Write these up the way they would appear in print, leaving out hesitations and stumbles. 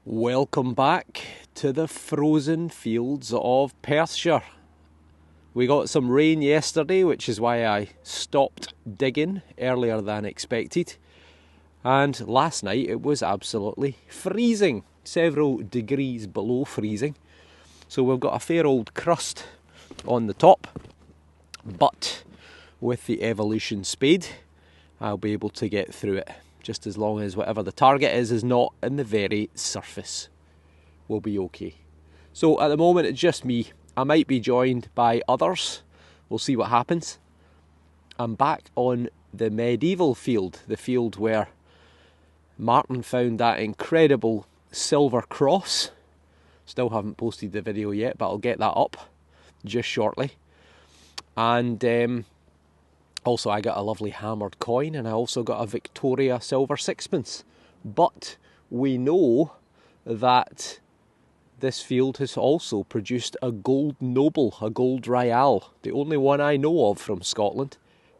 Welcome back to the frozen fields of Perthshire. We got some rain yesterday, which is why I stopped digging earlier than expected. And last night it was absolutely freezing, several degrees below freezing. So we've got a fair old crust on the top, but with the evolution spade, I'll be able to get through it. Just as long as whatever the target is not in the very surface, we'll be okay. So at the moment it's just me. I might be joined by others. We'll see what happens. I'm back on the medieval field, the field where Martin found that incredible silver cross. Still haven't posted the video yet, but I'll get that up just shortly. And also I got a lovely hammered coin, and I also got a Victoria silver sixpence. But we know that this field has also produced a gold noble, a gold royale, the only one I know of from Scotland,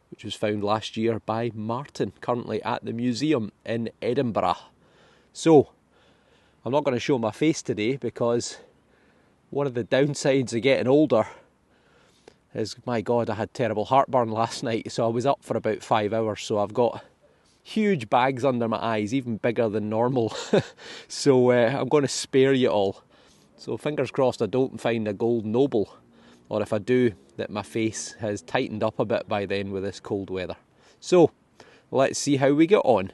which was found last year by Martin, currently at the museum in Edinburgh. So, I'm not going to show my face today because one of the downsides of getting older is, my God, I had terrible heartburn last night, so I was up for about 5 hours, so I've got huge bags under my eyes, even bigger than normal. So I'm going to spare you all. So fingers crossed I don't find a gold noble, or if I do, that my face has tightened up a bit by then with this cold weather. So let's see how we get on.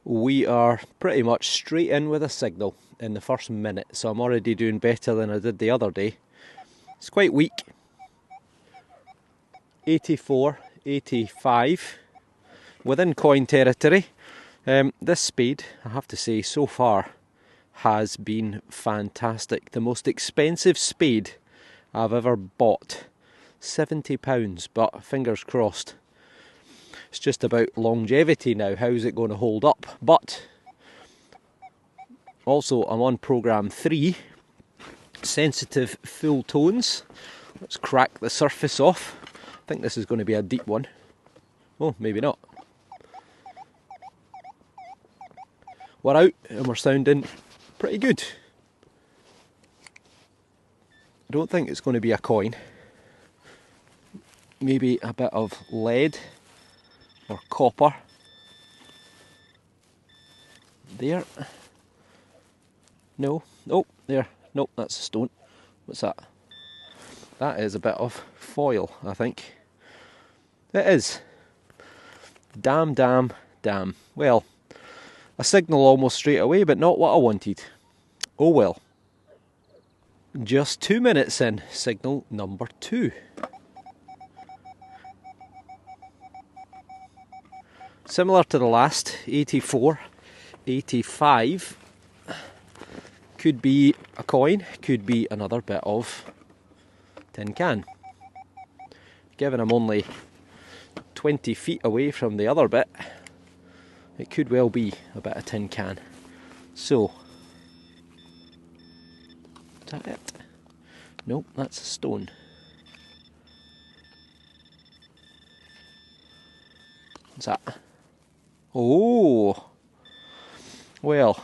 We are pretty much straight in with a signal in the first minute, so I'm already doing better than I did the other day. It's quite weak. 84, 85, within coin territory. This spade, I have to say, so far has been fantastic. The most expensive spade I've ever bought. £70, but fingers crossed. It's just about longevity now. How's it going to hold up? But also I'm on programme 3, sensitive full tones. Let's crack the surface off. I think this is going to be a deep one. Oh, maybe not. We're out and we're sounding pretty good. I don't think it's going to be a coin. Maybe a bit of lead or copper. There. No. Oh, there. Nope, that's a stone. What's that? That is a bit of foil, I think. It is. Damn. Well, a signal almost straight away, but not what I wanted. Oh well. Just 2 minutes in, signal number 2. Similar to the last, 84, 85. Could be a coin, could be another bit of tin can. Given I'm only 20 feet away from the other bit, it could well be a bit of tin can. So, is that it? Nope, that's a stone. What's that? Oh! Well,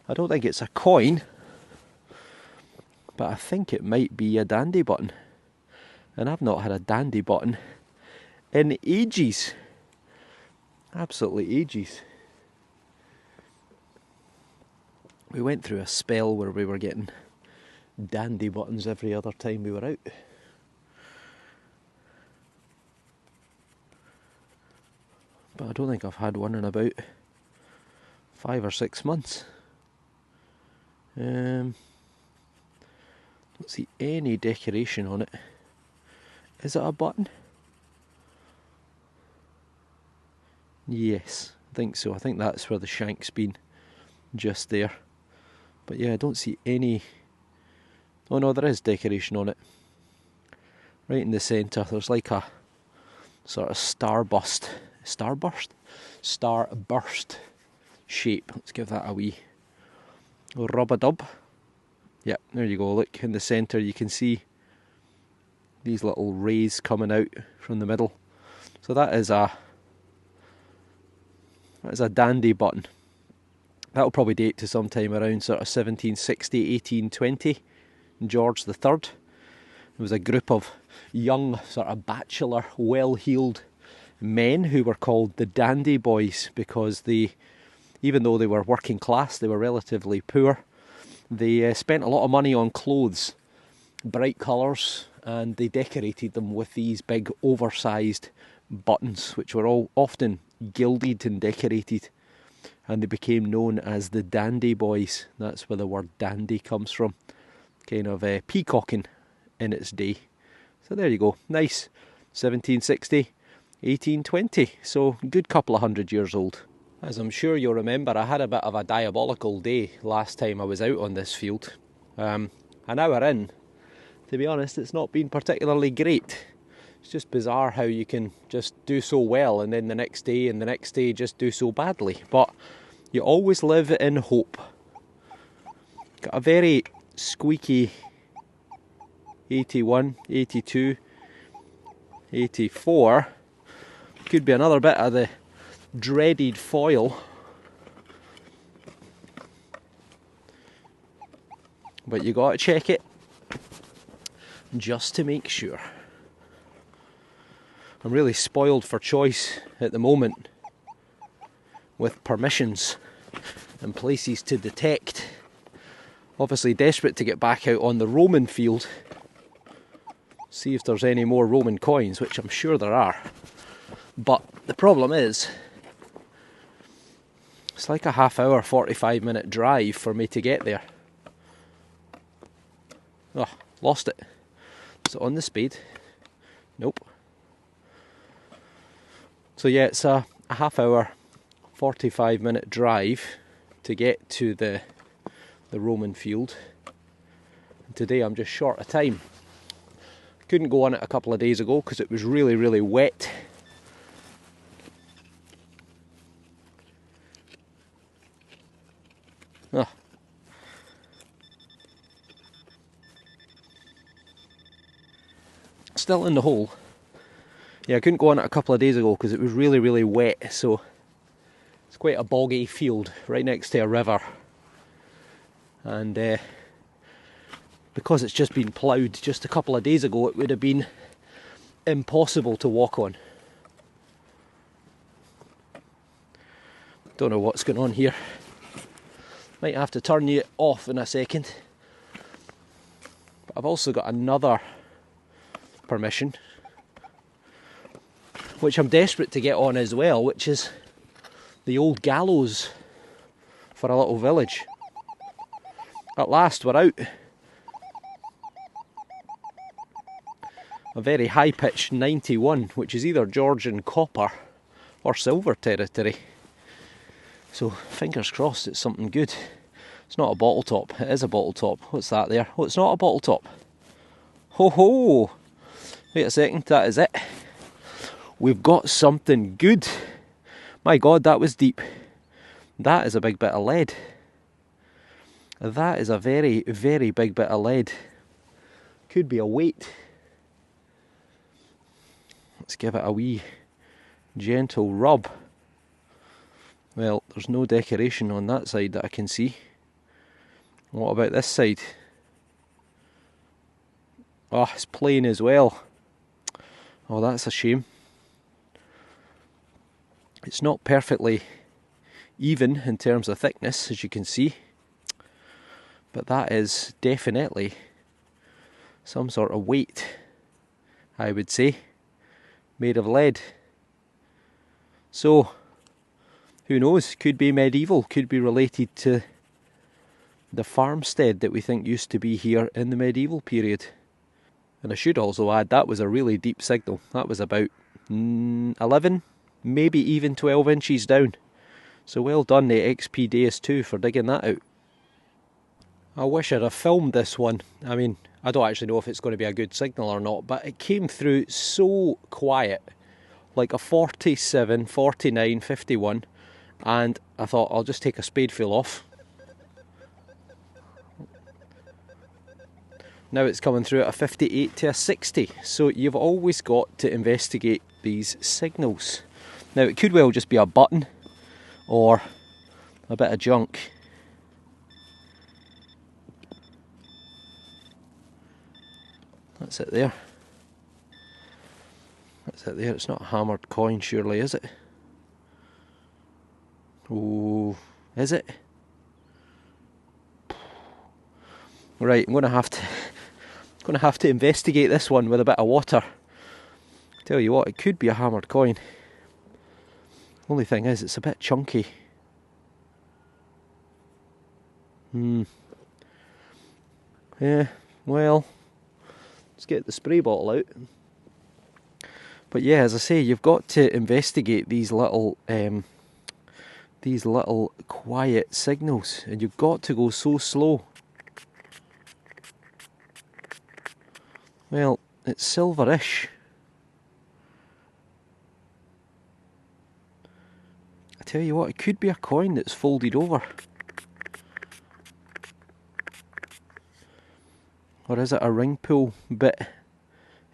I don't think it's a coin, but I think it might be a dandy button. And I've not had a dandy button in ages. Absolutely ages. We went through a spell where we were getting dandy buttons every other time we were out. But I don't think I've had one in about 5 or 6 months. Don't see any decoration on it. Is it a button? Yes, I think so. I think that's where the shank's been, just there. But yeah, I don't see any. Oh no, there is decoration on it. Right in the centre, there's like a sort of starburst shape. Let's give that a wee rub-a-dub. Yeah, there you go. Look, in the centre you can see these little rays coming out from the middle. So that is a dandy button. That'll probably date to sometime around sort of 1760, 1820. George III. There was a group of young, sort of bachelor, well-heeled men who were called the dandy boys because they, even though they were working class, they were relatively poor. They spent a lot of money on clothes, bright colours, and they decorated them with these big oversized buttons, which were all often gilded and decorated, and they became known as the dandy boys. That's where the word dandy comes from, kind of peacocking in its day. So there you go, nice, 1760, 1820, so good couple of 100 years old. As I'm sure you'll remember, I had a bit of a diabolical day last time I was out on this field. An hour in, to be honest, it's not been particularly great. It's just bizarre how you can just do so well and then the next day and the next day just do so badly. But you always live in hope. Got a very squeaky 81, 82, 84. Could be another bit of the dreaded foil. But you got to check it just to make sure. I'm really spoiled for choice at the moment with permissions and places to detect. Obviously desperate to get back out on the Roman field, see if there's any more Roman coins, which I'm sure there are. But the problem is, it's like a half hour, 45-minute drive for me to get there. Oh, lost it. Is it on the spade? Nope. So yeah, it's a half hour, 45-minute drive to get to the Roman field. And today I'm just short of time. Couldn't go on it a couple of days ago because it was really, really wet. Oh. Still in the hole. Yeah, I couldn't go on it a couple of days ago because it was really, really wet, so it's quite a boggy field right next to a river. And because it's just been ploughed just a couple of days ago, it would have been impossible to walk on. Don't know what's going on here. Might have to turn you off in a second. But I've also got another permission, which I'm desperate to get on as well, which is the old gallows for a little village. At last we're out. A very high-pitched 91, which is either Georgian copper or silver territory. So fingers crossed it's something good. It's not a bottle top. It is a bottle top. What's that there? Oh, it's not a bottle top. Ho ho! Wait a second, that is it. We've got something good. My God, that was deep. That is a big bit of lead. That is a very, very big bit of lead. Could be a weight. Let's give it a wee gentle rub. Well, there's no decoration on that side that I can see. What about this side? Oh, it's plain as well. Oh, that's a shame. It's not perfectly even in terms of thickness, as you can see. But that is definitely some sort of weight, I would say, made of lead. So, who knows, could be medieval, could be related to the farmstead that we think used to be here in the medieval period. And I should also add, that was a really deep signal. That was about 11, maybe even 12 inches down. So well done to XP Deus 2 for digging that out. I wish I'd have filmed this one. I mean, I don't actually know if it's going to be a good signal or not, but it came through so quiet, like a 47, 49, 51, and I thought I'll just take a spadeful off. Now it's coming through at a 58 to a 60, so you've always got to investigate these signals. Now it could well just be a button, or a bit of junk. That's it there. That's it there. It's not a hammered coin, surely, is it? Oh, is it? Right, I'm going to have to investigate this one with a bit of water. Tell you what, it could be a hammered coin. Only thing is, it's a bit chunky. Yeah, well, let's get the spray bottle out. But yeah, as I say, you've got to investigate these little quiet signals, and you've got to go so slow. Well, it's silverish. I tell you what, it could be a coin that's folded over. Or is it a ring pull bit?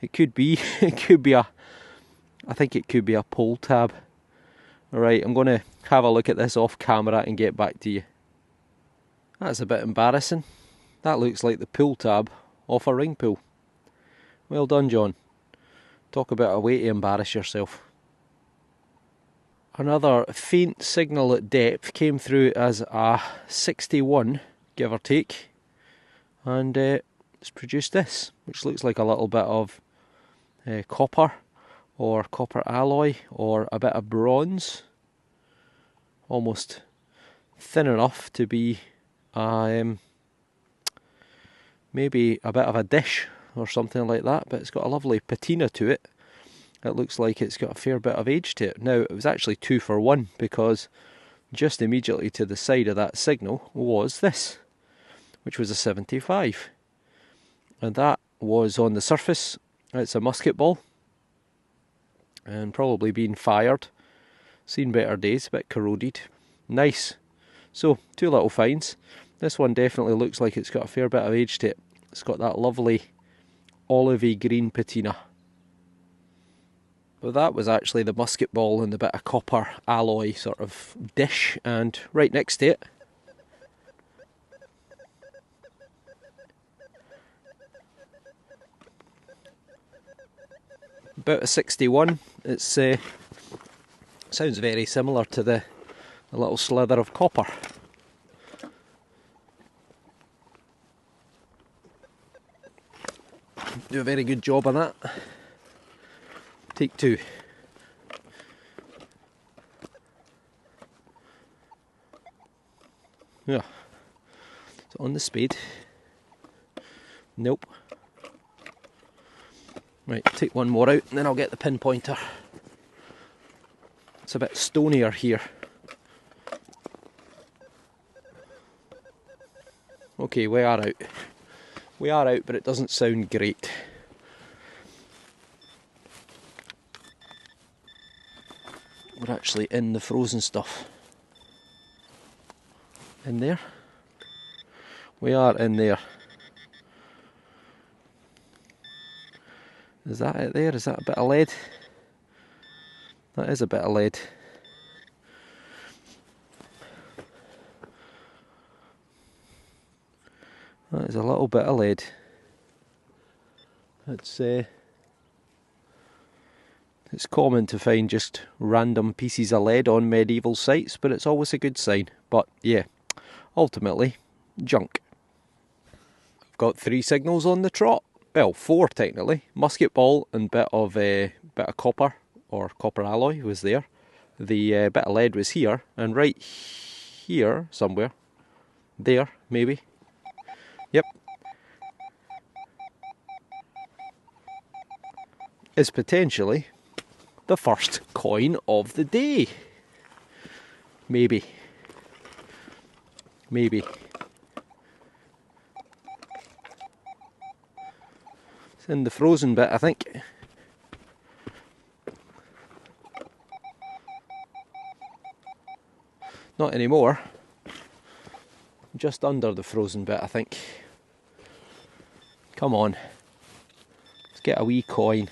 It could be. It could be a... I think it could be a pull tab. Alright, I'm going to have a look at this off camera and get back to you. That's a bit embarrassing. That looks like the pull tab off a ring pull. Well done, John. Talk about a way to embarrass yourself. Another faint signal at depth came through as a 61, give or take. And it's produced this, which looks like a little bit of copper, or copper alloy, or a bit of bronze. Almost thin enough to be maybe a bit of a dish or something like that, but it's got a lovely patina to it. It looks like it's got a fair bit of age to it. Now, it was actually 2 for 1, because just immediately to the side of that signal was this, which was a 75. And that was on the surface. It's a musket ball, and probably been fired. Seen better days, a bit corroded. Nice. So, 2 little finds. This one definitely looks like it's got a fair bit of age to it. It's got that lovely olivey green patina. But that was actually the musket ball and the bit of copper alloy sort of dish, and right next to it, about a 61. It's sounds very similar to the little slither of copper. Do a very good job on that. Take 2. Yeah. So on the spade. Nope. Right, take one more out and then I'll get the pinpointer. It's a bit stonier here. Okay, we are out. We are out, but it doesn't sound great. We're actually in the frozen stuff. In there? We are in there. Is that it there? Is that a bit of lead? That is a bit of lead. That is a little bit of lead. It's common to find just random pieces of lead on medieval sites, but it's always a good sign. But yeah, ultimately, junk. I've got 3 signals on the trot. Well, 4 technically. Musket ball and bit of copper, or copper alloy, was there. The bit of lead was here, and right here somewhere, there maybe. Yep. Is potentially the first coin of the day. Maybe. Maybe. It's in the frozen bit, I think. Not anymore. Just under the frozen bit, I think. Come on. Let's get a wee coin.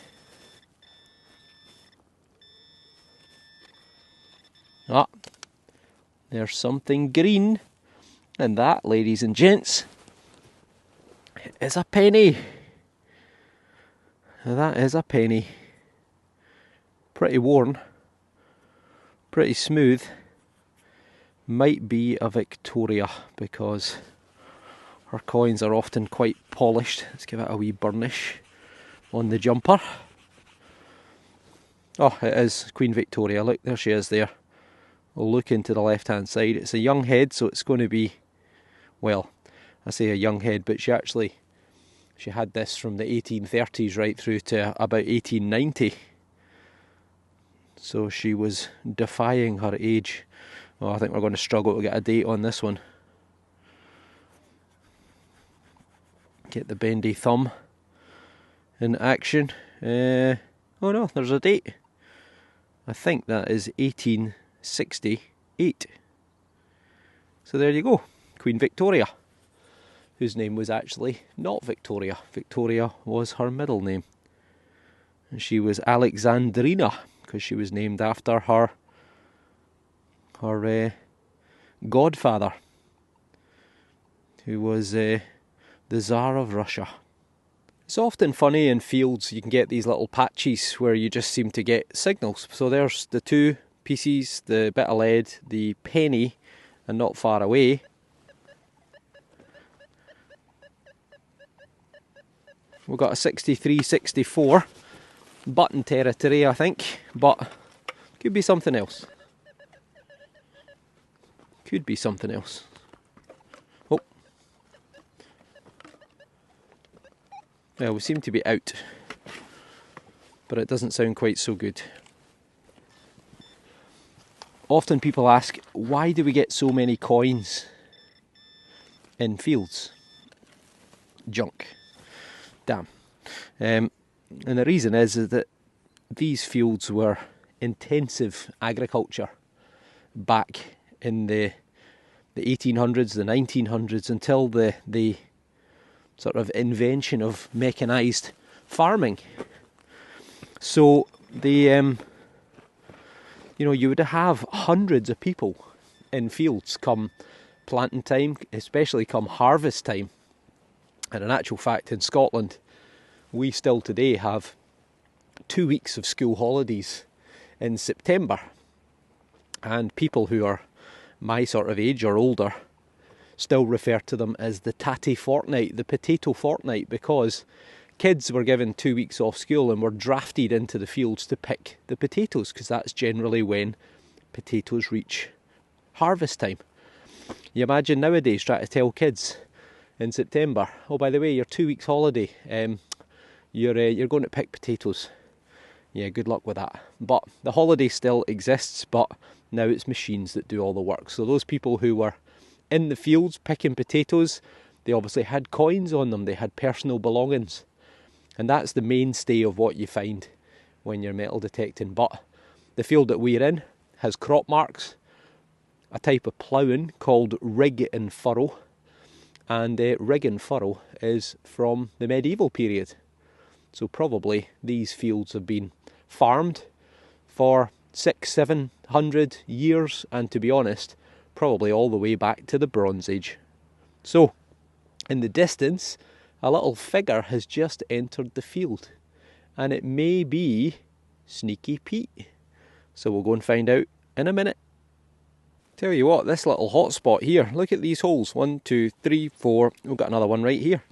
Ah. There's something green. And that, ladies and gents, is a penny. That is a penny. Pretty worn. Pretty smooth. Might be a Victoria because her coins are often quite polished. Let's give it a wee burnish on the jumper. Oh, it is Queen Victoria. Look, there she is there. We'll look into the left hand side. It's a young head, so it's going to be, well, I say a young head, but she had this from the 1830s right through to about 1890. So she was defying her age. Oh, I think we're going to struggle to get a date on this one. Get the bendy thumb in action. Oh no, there's a date. I think that is 1868. So there you go, Queen Victoria, whose name was actually not Victoria. Victoria was her middle name. And she was Alexandrina, because she was named after her godfather, who was the Tsar of Russia. It's often funny in fields, you can get these little patches where you just seem to get signals. So there's the two pieces, the bit of lead, the penny, and not far away, we've got a 63-64 button territory, I think, but could be something else. Could be something else. Oh. Well, we seem to be out, but it doesn't sound quite so good. Often people ask, why do we get so many coins in fields? Junk. Damn. And the reason is that these fields were intensive agriculture back in the 1800s, the 1900s, until the sort of invention of mechanised farming. So you would have hundreds of people in fields come planting time, especially come harvest time. And in actual fact, in Scotland, we still today have 2 weeks of school holidays in September. And people who are my sort of age or older still refer to them as the tatty fortnight, the potato fortnight, because kids were given 2 weeks off school and were drafted into the fields to pick the potatoes, because that's generally when potatoes reach harvest time. You imagine nowadays trying to tell kids in September, oh, by the way, your 2 weeks holiday, you're going to pick potatoes. Yeah, good luck with that. But the holiday still exists, but now it's machines that do all the work. So those people who were in the fields picking potatoes, they obviously had coins on them, they had personal belongings. And that's the mainstay of what you find when you're metal detecting. But the field that we're in has crop marks, a type of ploughing called rig and furrow. And rig and furrow is from the medieval period. So probably these fields have been farmed for 600-700 years, and to be honest, probably all the way back to the Bronze Age. So, in the distance, a little figure has just entered the field, and it may be Sneaky Pete. So we'll go and find out in a minute. Tell you what, this little hotspot here, look at these holes, 1, 2, 3, 4, we've got another one right here.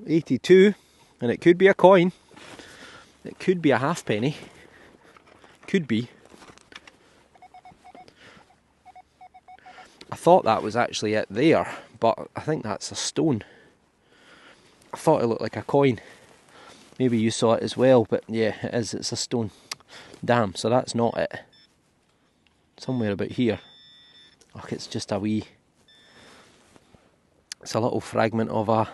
$82, and it could be a coin, it could be a halfpenny, could be. I thought that was actually it there, but I think that's a stone. I thought it looked like a coin. Maybe you saw it as well, but yeah, it is, it's a stone. Damn, so that's not it. Somewhere about here. Oh, it's just a wee... It's a little fragment of an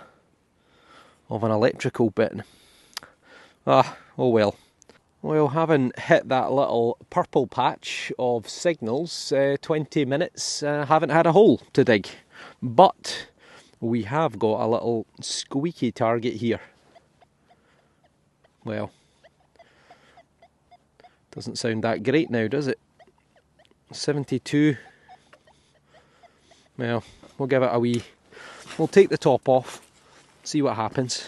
electrical bit. Oh well. Well, having hit that little purple patch of signals, 20 minutes, haven't had a hole to dig. But we have got a little squeaky target here. Well, Doesn't sound that great now, does it? 72. Well, we'll give it a wee... We'll take the top off, see what happens.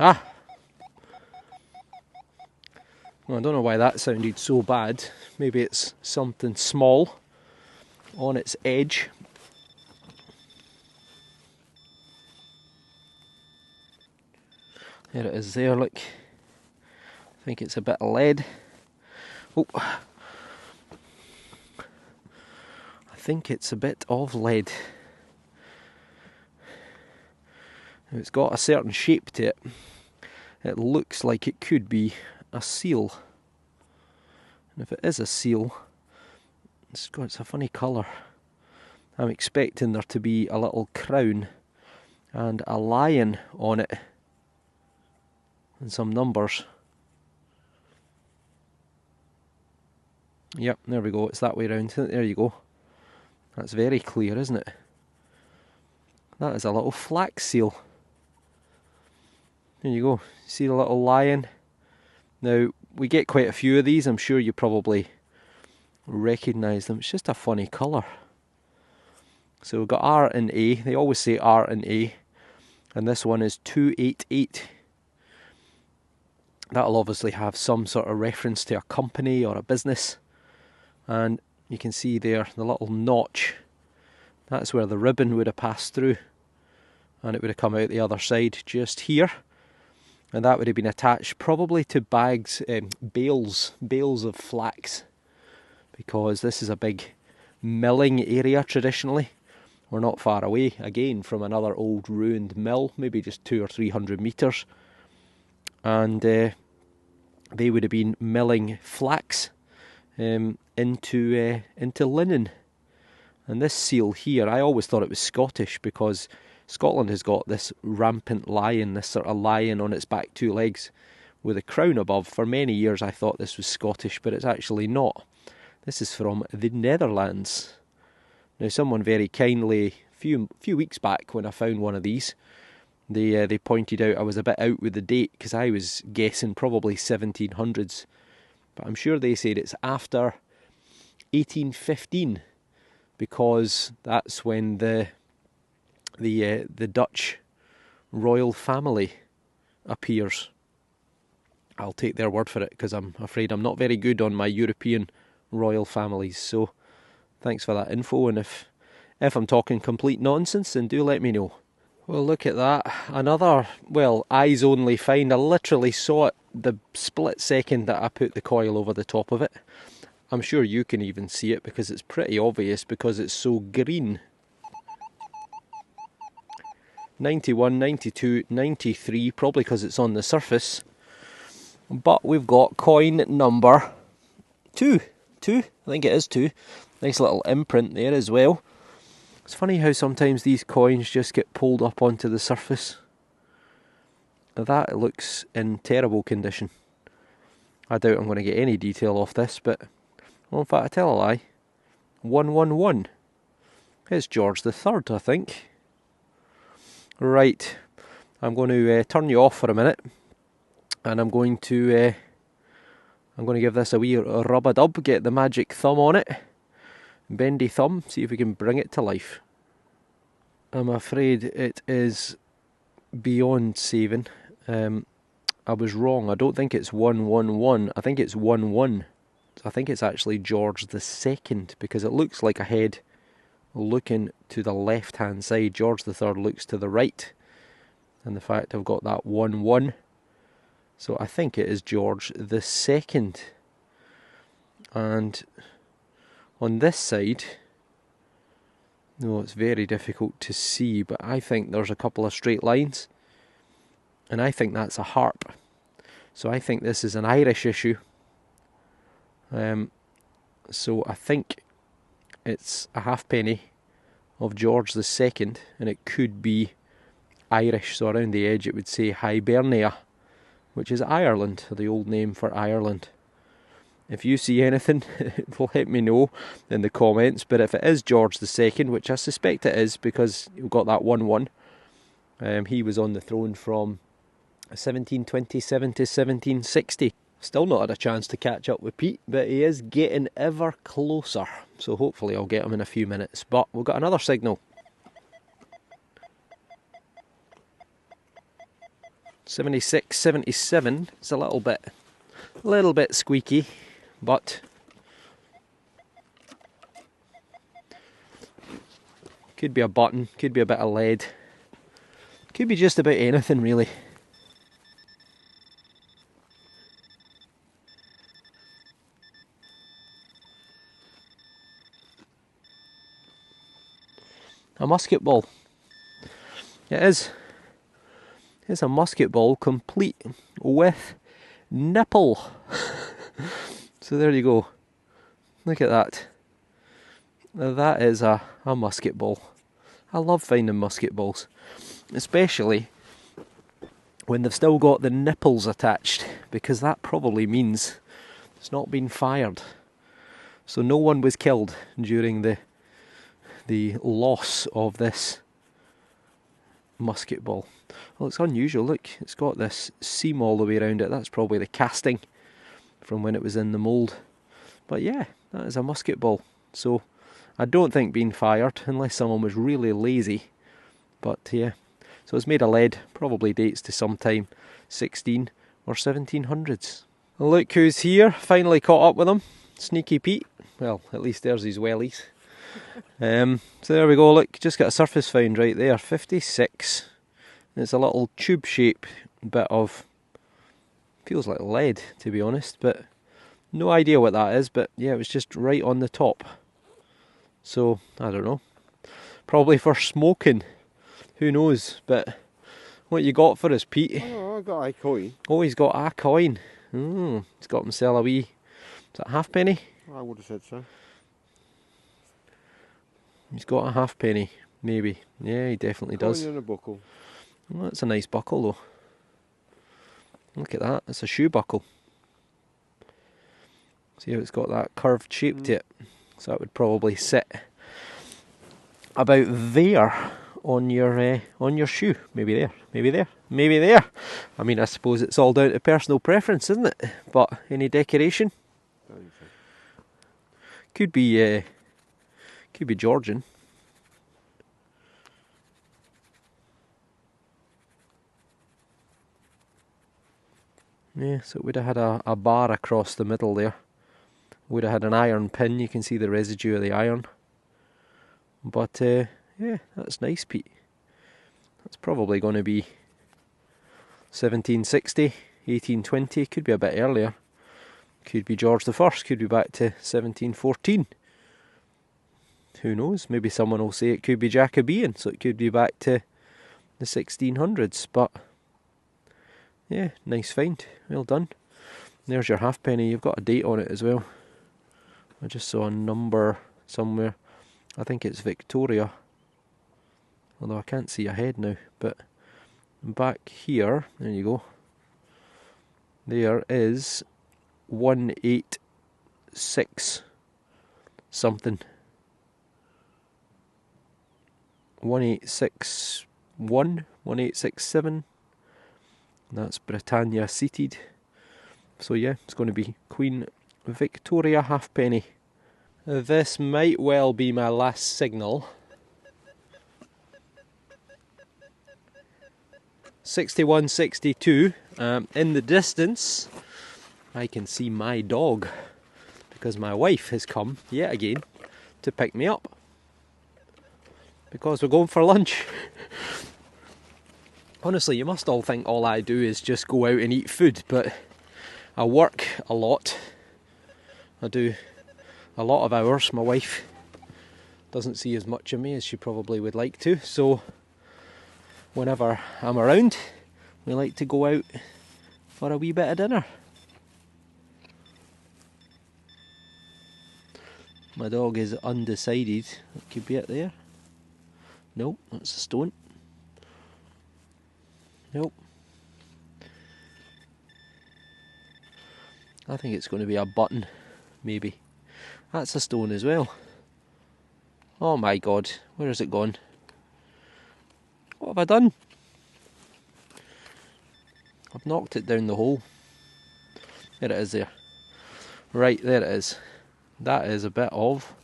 Ah! Well, I don't know why that sounded so bad. Maybe it's something small on its edge. There it is there, look. I think it's a bit of lead. Oh! I think it's a bit of lead. It's got a certain shape to it. It looks like it could be a seal. And if it is a seal, it's a funny colour. I'm expecting there to be a little crown and a lion on it. And some numbers. Yep, there we go, it's that way round. There you go. That's very clear, isn't it? That is a little flax seal. There you go, see the little lion? Now, we get quite a few of these, I'm sure you probably recognise them. It's just a funny colour. So we've got R and A, they always say R and A, and this one is 288. That'll obviously have some sort of reference to a company or a business. And you can see there the little notch. That's where the ribbon would have passed through. And it would have come out the other side just here. And that would have been attached probably to bags, bales of flax. Because this is a big milling area traditionally. We're not far away, again, from another old ruined mill, maybe just 200 or 300 metres. And they would have been milling flax into linen. And this seal here, I always thought it was Scottish because Scotland has got this rampant lion, this sort of lion on its back two legs with a crown above. For many years I thought this was Scottish, but it's actually not. This is from the Netherlands. Now someone very kindly, a few weeks back when I found one of these, they pointed out I was a bit out with the date because I was guessing probably 1700s. But I'm sure they said it's after 1815 because that's when the Dutch royal family appears. I'll take their word for it because I'm afraid I'm not very good on my European royal families. So thanks for that info, and if I'm talking complete nonsense, then do let me know. Well, look at that. Another, well, eyes only find. I literally saw it the split second that I put the coil over the top of it. I'm sure you can even see it because it's pretty obvious because it's so green. 91, 92, 93, probably because it's on the surface. But we've got coin number 2. 2? I think it is 2. Nice little imprint there as well. It's funny how sometimes these coins just get pulled up onto the surface. That looks in terrible condition. I doubt I'm going to get any detail off this, but... Well, in fact, I tell a lie. 111. It's George the Third, I think. Right. I'm going to turn you off for a minute. And I'm going to give this a wee rub-a-dub, get the magic thumb on it. Bendy thumb, see if we can bring it to life. I'm afraid it is beyond saving. I was wrong. I don't think it's 111. I think it's 11. I think it's actually George the Second because it looks like a head looking to the left-hand side. George the Third looks to the right, and the fact I've got that 11. So I think it is George the Second. And on this side, no, it's very difficult to see, but I think there's a couple of straight lines, and I think that's a harp. So I think this is an Irish issue. So I think it's a halfpenny of George the Second, and it could be Irish. So around the edge it would say Hibernia, which is Ireland, the old name for Ireland. If you see anything, let me know in the comments. But if it is George the Second, which I suspect it is because you've got that 1-1, he was on the throne from 1727 to 1760. Still not had a chance to catch up with Pete, but he is getting ever closer. So hopefully I'll get him in a few minutes. But we've got another signal. 76, 77. It's a little bit squeaky, but could be a button, could be a bit of lead, could be just about anything really. A musket ball. It is. It's a musket ball complete with nipple. So there you go. Look at that. That is a musket ball. I love finding musket balls, especially when they've still got the nipples attached, because that probably means it's not been fired. So no one was killed during the loss of this musket ball. Well, it's unusual, look, it's got this seam all the way around it. That's probably the casting from when it was in the mould. But yeah, that is a musket ball. So I don't think being fired, unless someone was really lazy. But yeah, so it's made of lead, probably dates to sometime 16 or 1700s. Well, look who's here, finally caught up with him. Sneaky Pete. Well, at least there's his wellies. So there we go, look, just got a surface found right there, 56. It's a little tube shape bit of, feels like lead to be honest, but no idea what that is, but yeah, it was just right on the top. So, I don't know, probably for smoking, who knows, but what you got for us, Pete? Oh, I got a coin. Oh, he's got a coin. He's got himself a wee, is that halfpenny? I would have said so. He's got a halfpenny, maybe. Yeah, he definitely does. Coin and a buckle. Well, that's a nice buckle though. Look at that, it's a shoe buckle. See how it's got that curved shape to it? So that would probably sit about there on your shoe. Maybe there, maybe there, maybe there. I mean, I suppose it's all down to personal preference, isn't it? But any decoration? Could be Georgian. Yeah, so it would have had a bar across the middle there. Would have had an iron pin, you can see the residue of the iron. But yeah, that's nice, Pete. That's probably going to be 1760, 1820, could be a bit earlier. Could be George the First, could be back to 1714. Who knows, maybe someone will say it could be Jacobean, so it could be back to the 1600s, but yeah, nice find, well done. There's your halfpenny, you've got a date on it as well. I just saw a number somewhere, I think it's Victoria, although I can't see ahead now, but back here, there you go, there is 186 something. 1861, 1867. That's Britannia seated. So yeah, it's going to be Queen Victoria halfpenny. This might well be my last signal. 61, 62. In the distance, I can see my dog, because my wife has come yet again to pick me up, because we're going for lunch. Honestly, you must all think all I do is just go out and eat food, but I work a lot. I do a lot of hours. My wife doesn't see as much of me as she probably would like to, so whenever I'm around, we like to go out for a wee bit of dinner. My dog is undecided. It could be it there. Nope, that's a stone. Nope. I think it's going to be a button, maybe. That's a stone as well. Oh my god, where has it gone? What have I done? I've knocked it down the hole. There it is there. Right, there it is. That is a bit of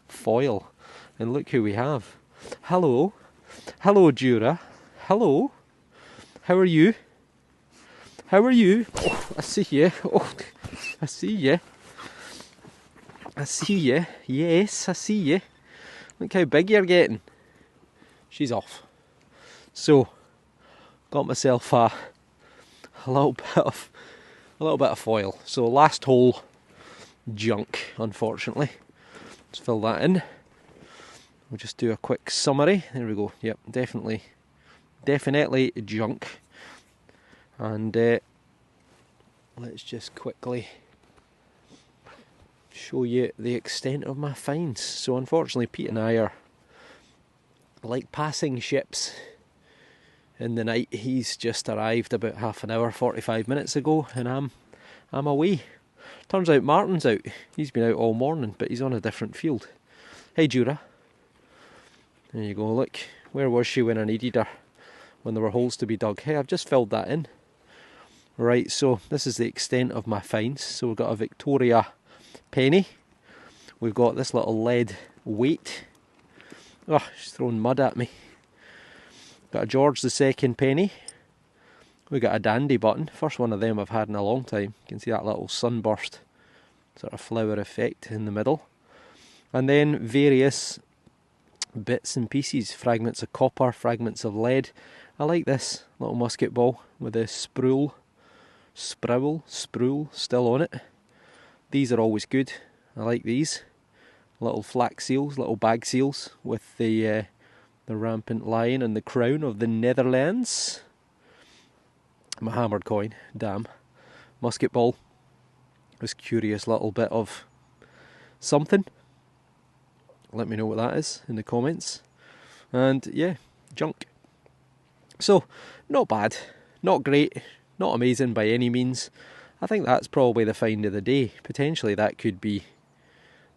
foil. And look who we have. Hello. Hello, Jura. Hello. How are you? How are you? Oh, I see you. Oh, I see you. I see you. Yes, I see you. Look how big you're getting. She's off. So, got myself a little bit of foil. So last hole, junk, unfortunately. Let's fill that in. We'll just do a quick summary. There we go. Yep, definitely junk. And let's just quickly show you the extent of my finds. So unfortunately, Pete and I are like passing ships in the night. He's just arrived about half an hour, 45 minutes ago, and I'm away. Turns out Martin's out. He's been out all morning, but he's on a different field. Hey, Jura. There you go, look. Where was she when I needed her? When there were holes to be dug. Hey, I've just filled that in. Right, so this is the extent of my finds. So we've got a Victoria penny. We've got this little lead weight. Oh, she's throwing mud at me. Got a George II penny. We got a dandy button. First one of them I've had in a long time. You can see that little sunburst sort of flower effect in the middle. And then various bits and pieces. Fragments of copper, fragments of lead. I like this little musket ball with a sproul still on it. These are always good. I like these. Little flak seals, little bag seals with the rampant lion and the crown of the Netherlands. My hammered coin, damn. Musket ball. This curious little bit of something. Let me know what that is in the comments. And yeah, junk. So, not bad, not great, not amazing by any means. I think that's probably the find of the day. Potentially that could be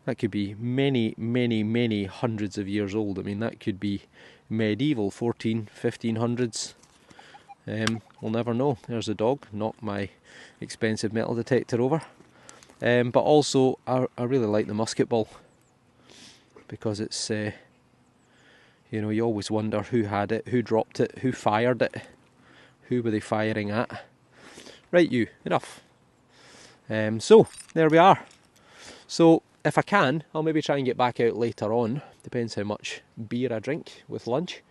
many hundreds of years old. I mean, that could be medieval, 1500s. We'll never know. There's a dog, knocked my expensive metal detector over. But also, I really like the musket ball. Because it's, you know, you always wonder who had it, who dropped it, who fired it, who were they firing at. Right, you, enough. So, there we are. So, if I can, I'll maybe try and get back out later on. Depends how much beer I drink with lunch.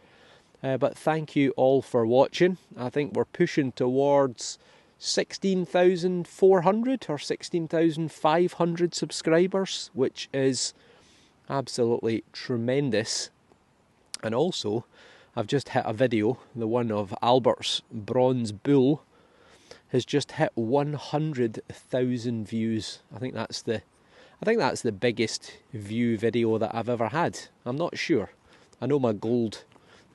But thank you all for watching. I think we're pushing towards 16,400 or 16,500 subscribers, which is absolutely tremendous. And also, I've just hit a video, the one of Albert's bronze bull, has just hit 100,000 views. I think that's the biggest view video that I've ever had. I'm not sure. I know my gold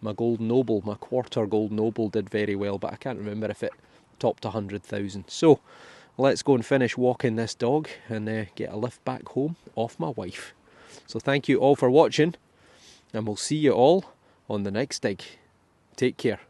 noble, my quarter gold noble did very well, but I can't remember if it topped 100,000. So let's go and finish walking this dog and get a lift back home off my wife. So thank you all for watching, and we'll see you all on the next dig. Take care.